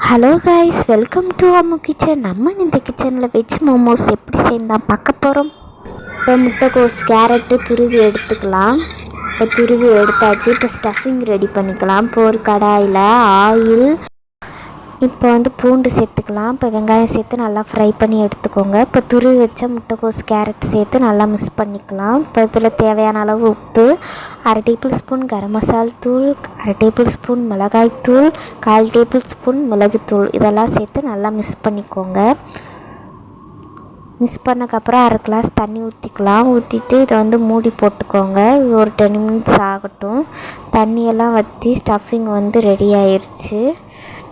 Hello guys, welcome to Ammu kitchen. நம்ம இந்த கிச்சனில் வெஜ் மோமோஸ் எப்படி செய்யலாம் பார்க்க போகிறோம். இப்போ முட்டைக்கோஸ் கேரட்டு துருவி எடுத்துக்கலாம். இப்போ துருவி எடுத்தாச்சு. இப்போ ஸ்டஃபிங் ரெடி பண்ணிக்கலாம். இப்போ ஒரு கடாயில் ஆயில், இப்போ பூண்டு சேர்த்துக்கலாம். இப்போ வெங்காயம் சேர்த்து நல்லா ஃப்ரை பண்ணி எடுத்துக்கோங்க. இப்போ துருவி வச்ச முட்டைக்கோஸ் கேரட் சேர்த்து நல்லா மிக்ஸ் பண்ணிக்கலாம். இப்போ இதில் தேவையான அளவு உப்பு, 1/2 டேபிள் ஸ்பூன் கரம் மசால் தூள், 1/2 டேபிள் ஸ்பூன் மிளகாய் தூள், 1/4 டேபிள் ஸ்பூன் மிளகுத்தூள் இதெல்லாம் சேர்த்து நல்லா மிக்ஸ் பண்ணிக்கோங்க. மிக்ஸ் பண்ணக்கப்புறம் 1/2 கிளாஸ் தண்ணி ஊற்றிக்கலாம். ஊற்றிட்டு இதை மூடி போட்டுக்கோங்க. ஒரு 10 மினிட்ஸ் ஆகட்டும். தண்ணியெல்லாம் வற்றி ஸ்டஃபிங் ரெடி ஆயிடுச்சு.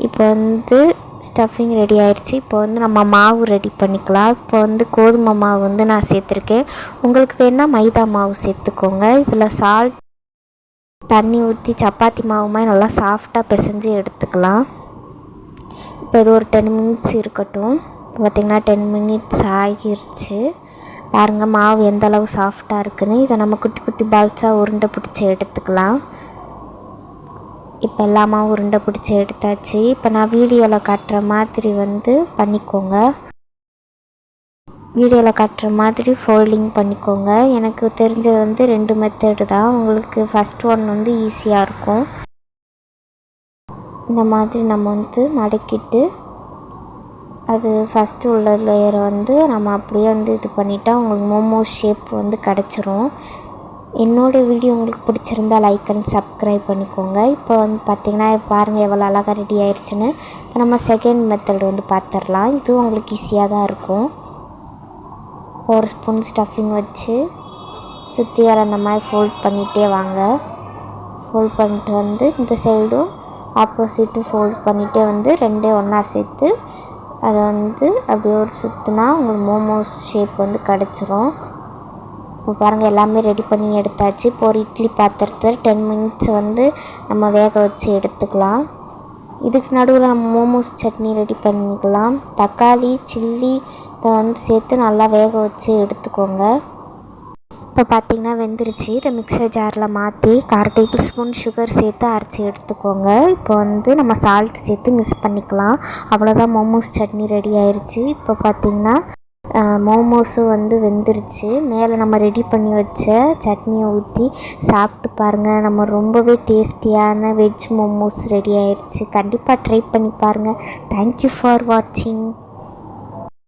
இப்போ ஸ்டஃபிங் ரெடி ஆயிடுச்சு. இப்போ நம்ம மாவு ரெடி பண்ணிக்கலாம். இப்போ கோதுமை மாவு நான் சேர்த்துருக்கேன். உங்களுக்கு வேணால் மைதா மாவு சேர்த்துக்கோங்க. இதில் சால்ட், தண்ணி ஊற்றி சப்பாத்தி மாவு மாதிரி நல்லா சாஃப்டாக பிசைஞ்சு எடுத்துக்கலாம். இப்போ இது ஒரு 10 மினிட்ஸ் இருக்கட்டும். இப்போ பார்த்திங்கன்னா 10 மினிட்ஸ் ஆகிருச்சு. பாருங்கள் மாவு எந்த அளவு சாஃப்டாக இருக்குதுன்னு. இதை நம்ம குட்டி குட்டி பால்ஸாக உருண்டை பிடிச்சி எடுத்துக்கலாம். இப்போ எல்லாமே உருண்டை பிடிச்சி எடுத்தாச்சு. இப்போ நான் வீடியோவில் காட்டுற மாதிரி பண்ணிக்கோங்க. வீடியோவில் காட்டுற மாதிரி ஃபோல்டிங் பண்ணிக்கோங்க. எனக்கு தெரிஞ்சது 2 மெத்தடு தான். உங்களுக்கு ஃபஸ்ட் ஒன் ஈஸியாக இருக்கும். இந்த மாதிரி நம்ம மடக்கிட்டு அது ஃபஸ்ட்டு உள்ள லேயரை நம்ம அப்படியே இது பண்ணிட்டா உங்களுக்கு மோமோஸ் ஷேப் கிடச்சிரும். என்னோடய வீடியோ உங்களுக்கு பிடிச்சிருந்தா லைக் அண்ட் சப்ஸ்கிரைப் பண்ணிக்கோங்க. இப்போ பார்த்திங்கன்னா பாருங்கள் எவ்வளோ அழகாக ரெடி ஆயிடுச்சுன்னு. இப்போ நம்ம செகண்ட் மெத்தட் பார்த்துடலாம். இதுவும் உங்களுக்கு ஈஸியாக தான் இருக்கும். ஒரு ஸ்பூன் ஸ்டஃபிங் வச்சு சுற்றி வர அந்த மாதிரி ஃபோல்ட் பண்ணிகிட்டே வாங்க. ஃபோல்ட் பண்ணிட்டு இந்த சைடும் ஆப்போசிட்டும் ஃபோல்ட் பண்ணிகிட்டே ரெண்டே ஒன்றா சேர்த்து அதை அப்படியே ஒரு சுற்றுனா உங்களுக்கு மோமோஸ் ஷேப் கிடச்சிரும். இப்போ பாருங்கள் எல்லாமே ரெடி பண்ணி எடுத்தாச்சு. இப்போ ஒரு இட்லி பாத்திரத்தில் 10 மினிட்ஸ் நம்ம வேக வச்சு எடுத்துக்கலாம். இதுக்கு நடுவில் நம்ம மோமோஸ் சட்னி ரெடி பண்ணிக்கலாம். தக்காளி, சில்லி இதை சேர்த்து நல்லா வேக வச்சு எடுத்துக்கோங்க. இப்போ பார்த்திங்கன்னா வெந்துருச்சு. இதை மிக்சர் ஜாரில் மாற்றி 1/4 டேபிள் ஸ்பூன் சுகர் சேர்த்து அரைச்சி எடுத்துக்கோங்க. இப்போ நம்ம சால்ட் சேர்த்து மிக்ஸ் பண்ணிக்கலாம். அவ்வளோதான், மோமோஸ் சட்னி ரெடி ஆயிடுச்சு. இப்போ பார்த்திங்கன்னா மோமோஸும் வெந்துருச்சு. மேலே நம்ம ரெடி பண்ணி வச்ச சட்னியை ஊற்றி சாப்பிட்டு பாருங்கள். நம்ம ரொம்பவே டேஸ்டியான வெஜ் மோமோஸ் ரெடி ஆயிடுச்சு. கண்டிப்பாக ட்ரை பண்ணி பாருங்கள். தேங்க்யூ ஃபார் வாட்சிங்.